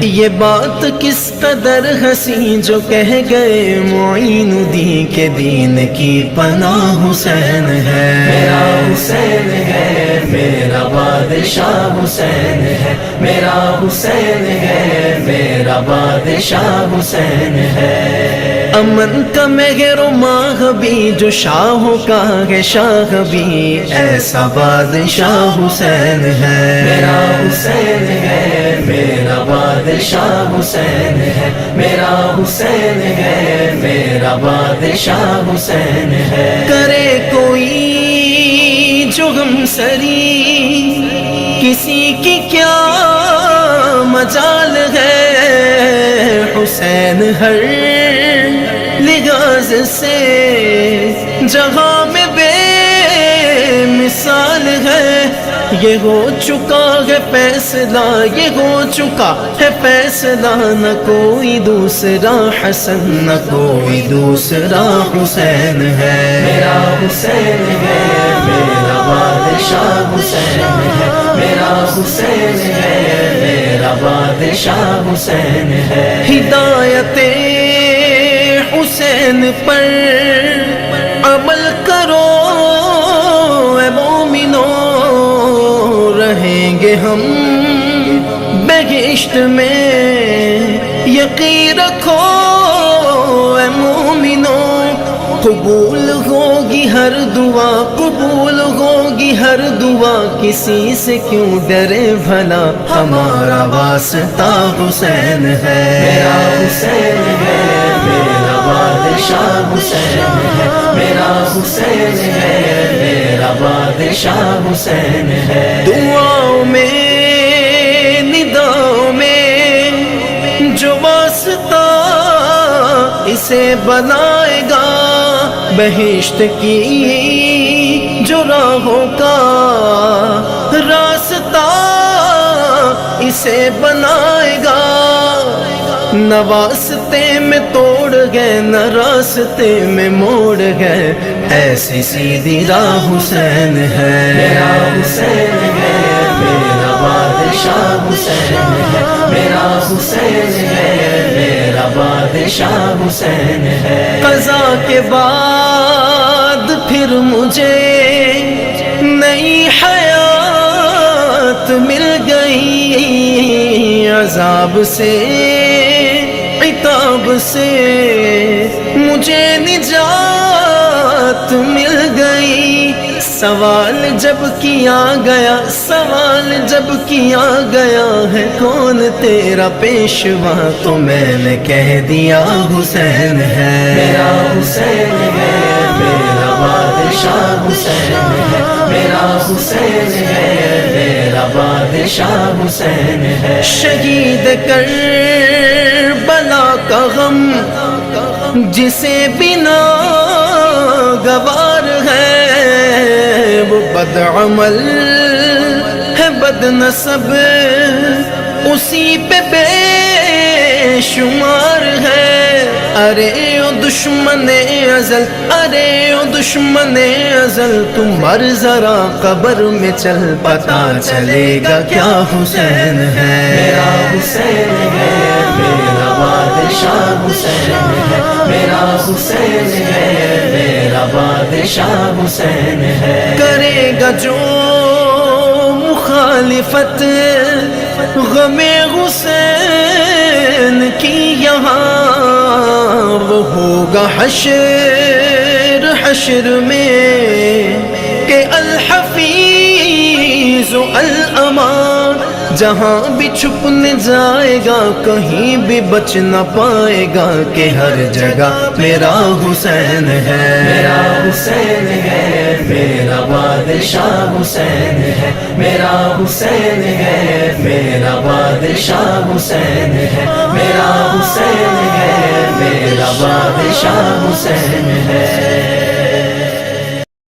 یہ بات کس قدر ہنسی جو کہہ گئے معین الدین کے دین کی پناہ حسین ہے، میرا حسین ہے، میرا بادشاہ حسین ہے، میرا حسین ہے، میرا بادشاہ حسین ہے۔ امن کا مہر و ماہ بھی جو شاہوں کا ہے شاہ بھی، ایسا بادشاہ حسین ہے، میرا حسین ہے، میرا بادشاہ حسین ہے، میرا حسین ہے، میرا بادشاہ حسین ہے۔ کرے کوئی جو غم سری کسی کی کیا مجال ہے، حسین ہر لحاظ سے جہاں میں بے مثال ہے۔ یہ ہو چکا ہے فیصلہ، یہ ہو چکا ہے فیصلہ، نہ کوئی دوسرا حسن نہ کوئی دوسرا حسین ہے، میرا حسین ہے، میرا بادشاہ حسین ہے، میرا حسین ہے، میرا بادشاہ حسین ہے۔ ہدایت حسین پر عمل کرو اے مومنو، رہیں گے ہم بہشت میں، یقین رکھو اے مومنو، قبول ہوگی ہر دعا، قبول ہوگی ہر دعا، کسی سے کیوں ڈرے بھلا، ہمارا واسطہ حسین ہے، میرا حسین ہے، میرا بادشاہ حسین ہے، میرا حسین ہے، میرا بادشاہ حسین ہے۔ دعاؤں میں نداؤں میں جو واسطہ اسے بنائے گا، بہشت کی جو راہوں کا راستہ اسے بنائے گا، نہ واسطے میں توڑ گئے نہ راستے میں موڑ گئے، ایسی سیدھی راہ حسین ہے، میرا حسین ہے، میرا بادشاہ حسین ہے، میرا حسین ہے، میرا بادشاہ حسین ہے۔ قضا کے بعد پھر مجھے نئی حیات مل گئی، عذاب سے عتاب سے مجھے نجات مل گئی۔ سوال جب کیا گیا، سوال جب کیا گیا ہے کون تیرا پیشوا، تو میں نے کہہ دیا حسین ہے، میرا حسین ہے، میرا بادشاہ حسین ہے، میرا حسین ہے، میرا بادشاہ حسین ہے۔ شہید کربلا کا غم جسے بنا گوار ہے، وہ بد عمل ہے بد نسب اسی پہ بے شمار ہے۔ ارے او دشمن ازل، ارے او دشمن ازل، تم مر ذرا قبر میں چل، پتا چلے گا کیا حسین ہے، میرا حسین ہے، میرا بادشاہ حسین ہے، میرا حسین ہے، میرا بادشاہ حسین ہے۔ کرے گا جو مخالفت غم حسین کی یہاں، وہ ہوگا حشر حشر میں کہ الحفیظ الامان، جہاں بھی چھپنے جائے گا کہیں بھی بچ نہ پائے گا، کہ ہر جگہ میرا حسین ہے، میرا حسین ہے، میرا بادشاہ حسین ہے، میرا حسین ہے، میرا بادشاہ حسین ہے، میرا حسین ہے، میرا بادشاہ حسین ہے۔